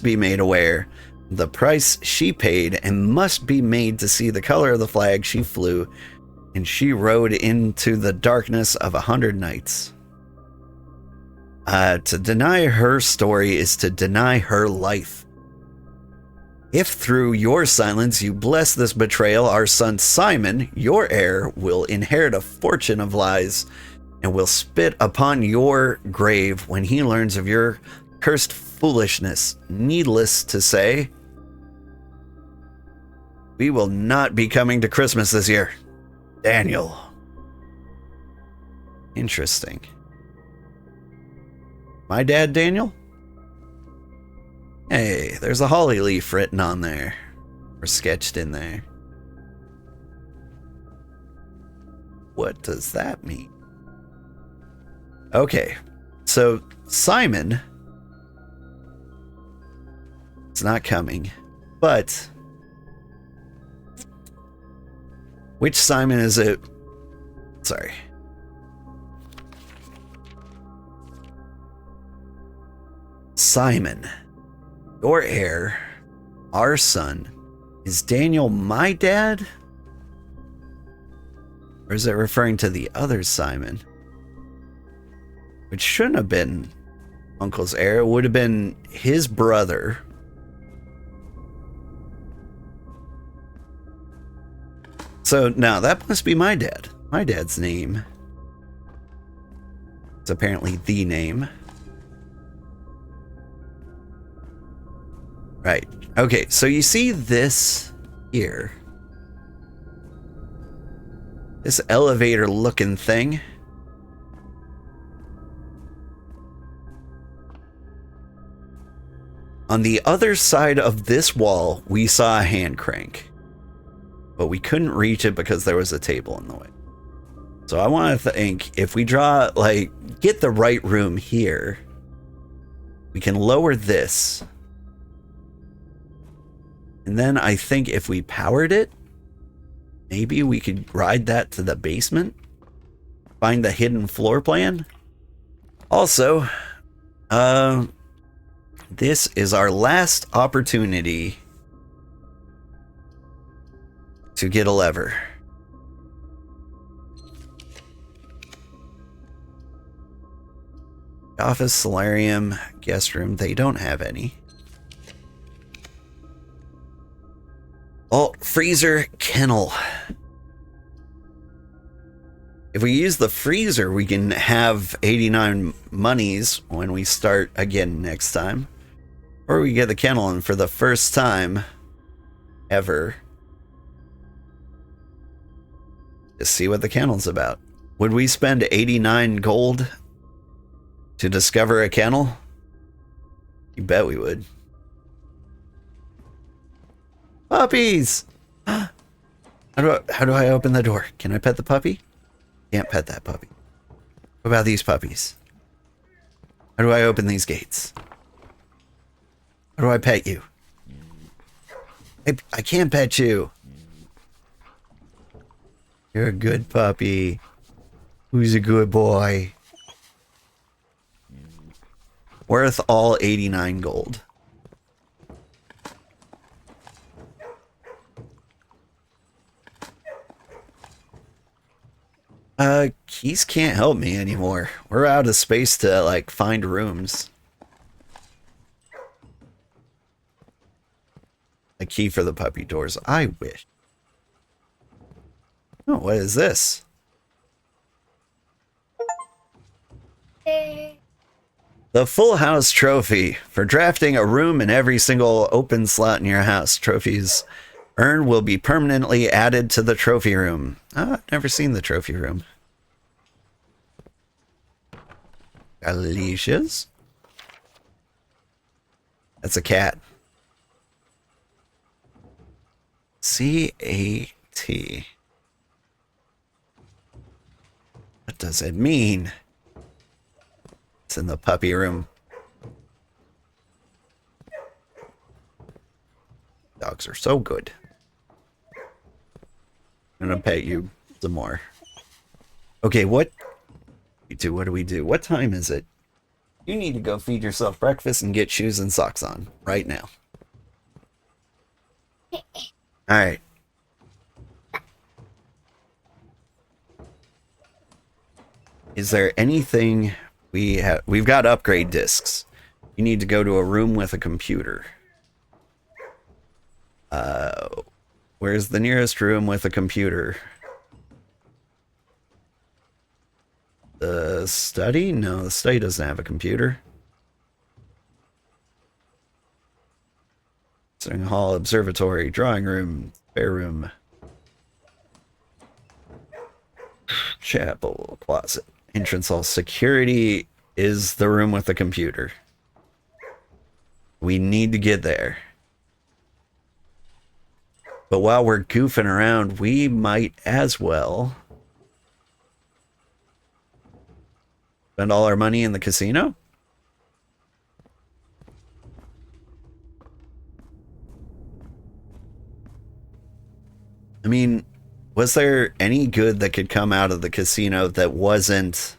be made aware of the price she paid and must be made to see the color of the flag she flew and she rode into the darkness of 100 nights. To deny her story is to deny her life. If through your silence you bless this betrayal, our son Simon, your heir, will inherit a fortune of lies and will spit upon your grave when he learns of your cursed foolishness. Needless to say, we will not be coming to Christmas this year. Daniel. Interesting. My dad, Daniel? Hey, there's a holly leaf written on there. Or sketched in there. What does that mean? Okay, so Simon is not coming, but which Simon is it? Sorry. Simon, your heir, our son. Is Daniel my dad? Or is it referring to the other Simon? Which shouldn't have been Uncle's heir. It would have been his brother. So now that must be my dad. My dad's name. It's apparently the name. Right. Okay, so you see this here. This elevator looking thing. On the other side of this wall, we saw a hand crank. But we couldn't reach it because there was a table in the way. So I want to think, if we draw, like, get the right room here, we can lower this. And then I think if we powered it, maybe we could ride that to the basement. Find the hidden floor plan. Also, this is our last opportunity to get a lever. Office, solarium, guest room. They don't have any. Oh, freezer, kennel. If we use the freezer, we can have 89 monies when we start again next time. Or we get the kennel, and for the first time ever, just see what the kennel's about. Would we spend 89 gold to discover a kennel? You bet we would. Puppies! How do I open the door? Can I pet the puppy? Can't pet that puppy. What about these puppies? How do I open these gates? How do I pet you? I can't pet you. You're a good puppy. Who's a good boy? Worth all 89 gold. Keys can't help me anymore. We're out of space to, like, find rooms. A key for the puppy doors. I wish. Oh, what is this? The Full House Trophy. For drafting a room in every single open slot in your house. Trophies earned will be permanently added to the trophy room. Oh, I've never seen the trophy room. Alicia's? That's a cat. C-A-T. What does it mean? It's in the puppy room. Dogs are so good. I'm gonna pet you some more. Okay, what do we do? What time is it? You need to go feed yourself breakfast and get shoes and socks on right now. Alright. Is there anything we have? We've got upgrade discs. You need to go to a room with a computer. Where's the nearest room with a computer? The study? No, the study doesn't have a computer. Sitting hall, observatory, drawing room, spare room, chapel, closet, entrance hall. Security is the room with the computer. We need to get there. But while we're goofing around, we might as well spend all our money in the casino? I mean, was there any good that could come out of the casino that wasn't...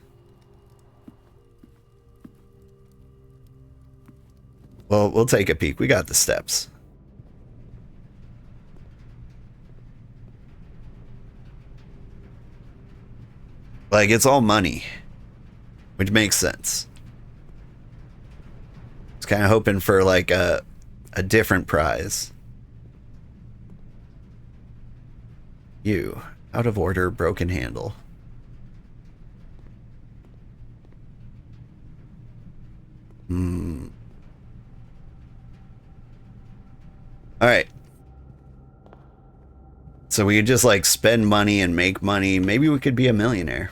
Well, we'll take a peek. We got the steps. Like, it's all money. Which makes sense. It's kind of hoping for, like, a different prize. You. Out of order, broken handle. Alright. So we could just, like, spend money and make money. Maybe we could be a millionaire.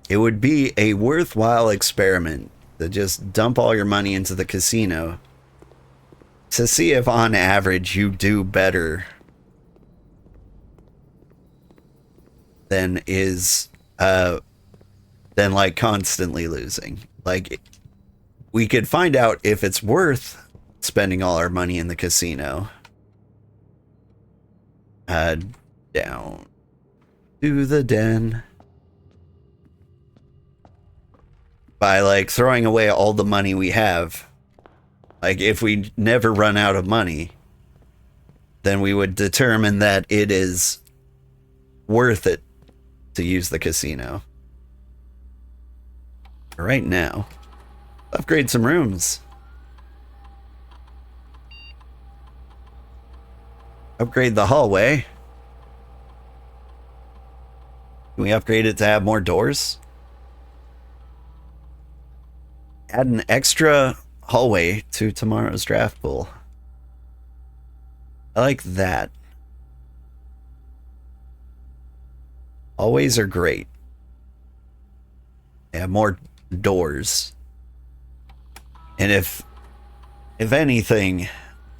It would be a worthwhile experiment to just dump all your money into the casino to see if on average you do better than like constantly losing. Like, we could find out if it's worth spending all our money in the casino. Down to the den. By, like, throwing away all the money we have. Like, if we never run out of money, then we would determine that it is worth it to use the casino. Right now, upgrade some rooms. Upgrade the hallway. Can we upgrade it to have more doors? Add an extra hallway to tomorrow's draft pool. I like that. Hallways are great. They have more doors. And if anything,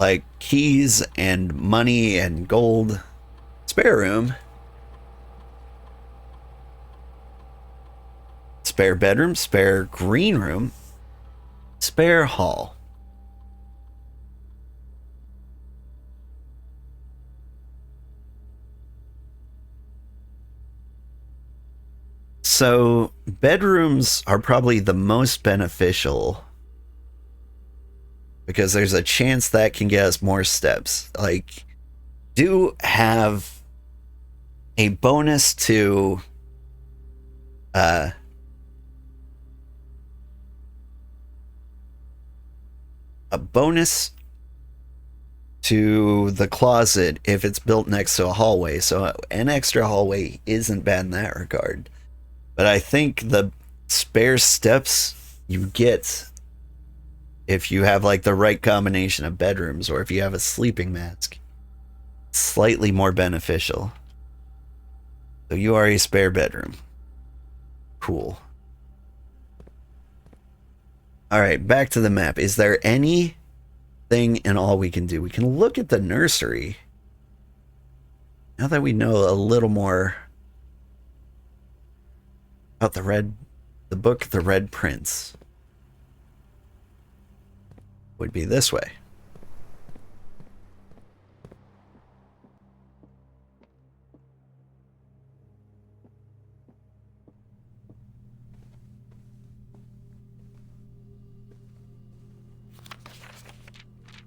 like keys and money and gold, spare room, spare bedroom, spare green room, spare hall. So bedrooms are probably the most beneficial because there's a chance that can get us more steps. Like, do have a bonus to a bonus to the closet if it's built next to a hallway. So an extra hallway isn't bad in that regard. But I think the spare steps you get if you have like the right combination of bedrooms or if you have a sleeping mask, slightly more beneficial. So you are a spare bedroom. Cool. All right, back to the map. Is there anything in all we can do? We can look at the nursery. Now that we know a little more about the book, The Red Prince, would be this way.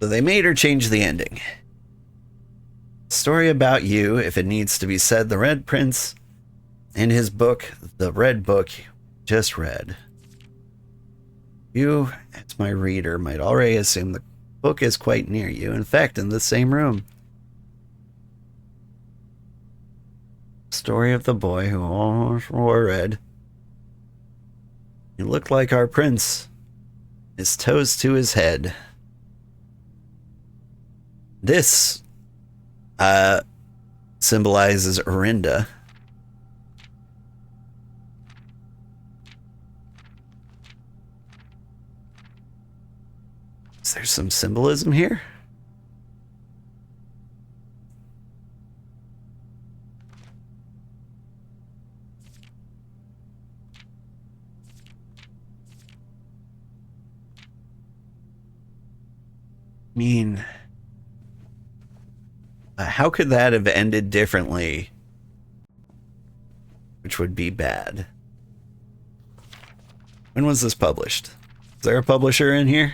So they made her change the ending. Story about you, if it needs to be said, the Red Prince and his book, The Red Book, just read. You, as my reader, might already assume the book is quite near you, in fact, in the same room. Story of the boy who almost wore red. He looked like our prince, his toes to his head. This symbolizes Orinda. Is there some symbolism here? I mean, how could that have ended differently? Which would be bad. When was this published? Is there a publisher in here?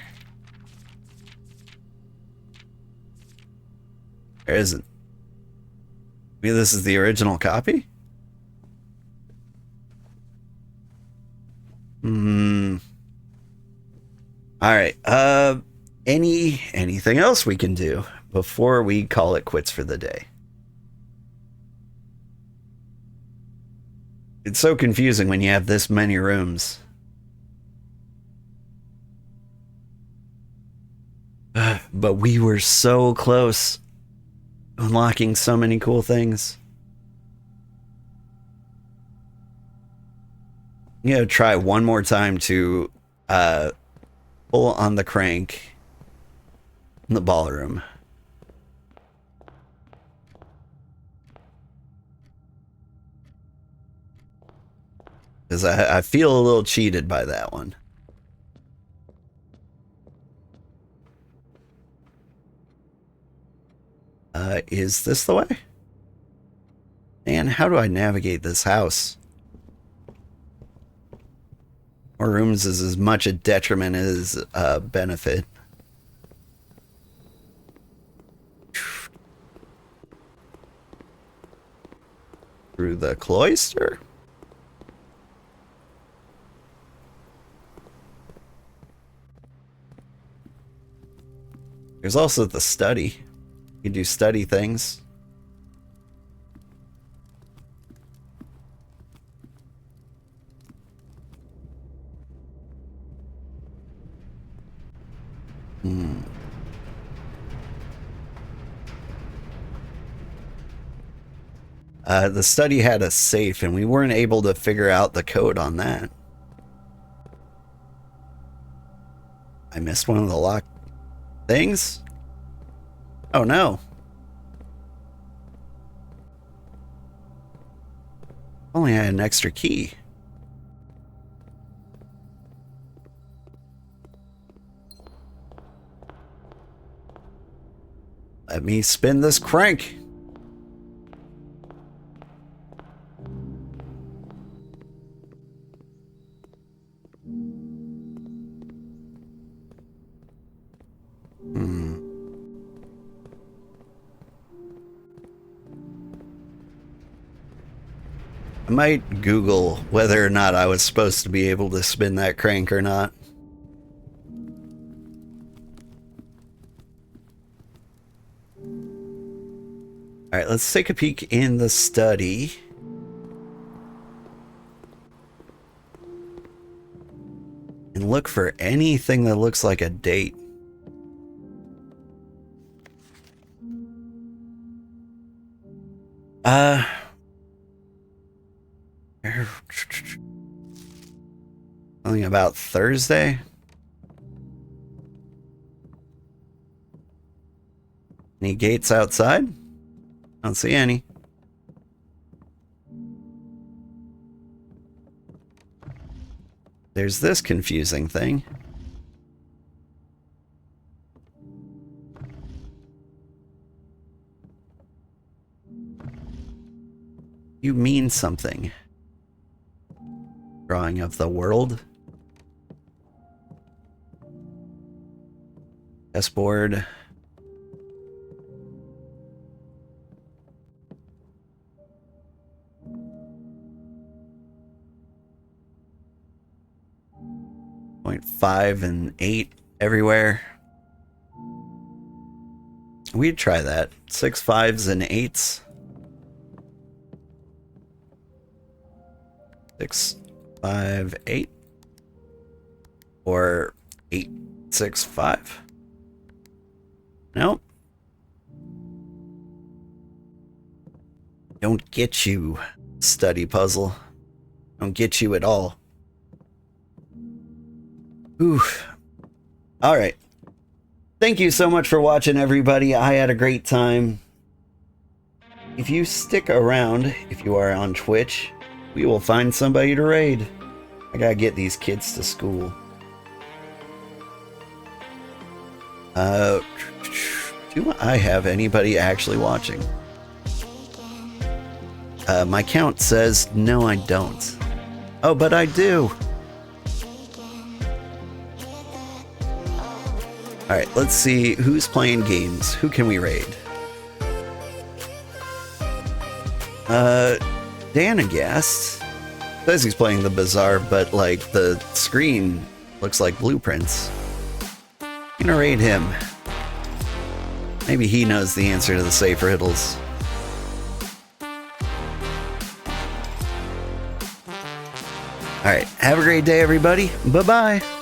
There isn't. Maybe this is the original copy? Alright, anything else we can do before we call it quits for the day? It's so confusing when you have this many rooms. But we were so close, unlocking so many cool things. I'm gonna try one more time to pull on the crank in the ballroom. Because I feel a little cheated by that one. Is this the way? And how do I navigate this house? More rooms is as much a detriment as a benefit. Through the cloister? There's also the study. You can do study things. The study had a safe, and we weren't able to figure out the code on that. I missed one of the locked things? Oh no. Only had an extra key. Let me spin this crank. I might Google whether or not I was supposed to be able to spin that crank or not. Alright, let's take a peek in the study. And look for anything that looks like a date. Something about Thursday? Any gates outside? I don't see any. There's this confusing thing. You mean something. Drawing of the world. Chessboard. Point 5 and 8 everywhere. We'd try that. 6 5s and 8s. 6 5 8 or 8 6 5. Nope. Don't get you, study puzzle. Don't get you at all. Oof. All right. Thank you so much for watching, everybody. I had a great time. If you stick around, if you are on Twitch, we will find somebody to raid. I gotta get these kids to school. Do I have anybody actually watching? My count says no, I don't. Oh, but I do. Alright, let's see who's playing games. Who can we raid? Dan, I guess. Says he's playing the Bazaar, but like the screen looks like blueprints. I'm gonna raid him. Maybe he knows the answer to the safe riddles. Alright, have a great day, everybody. Bye-bye.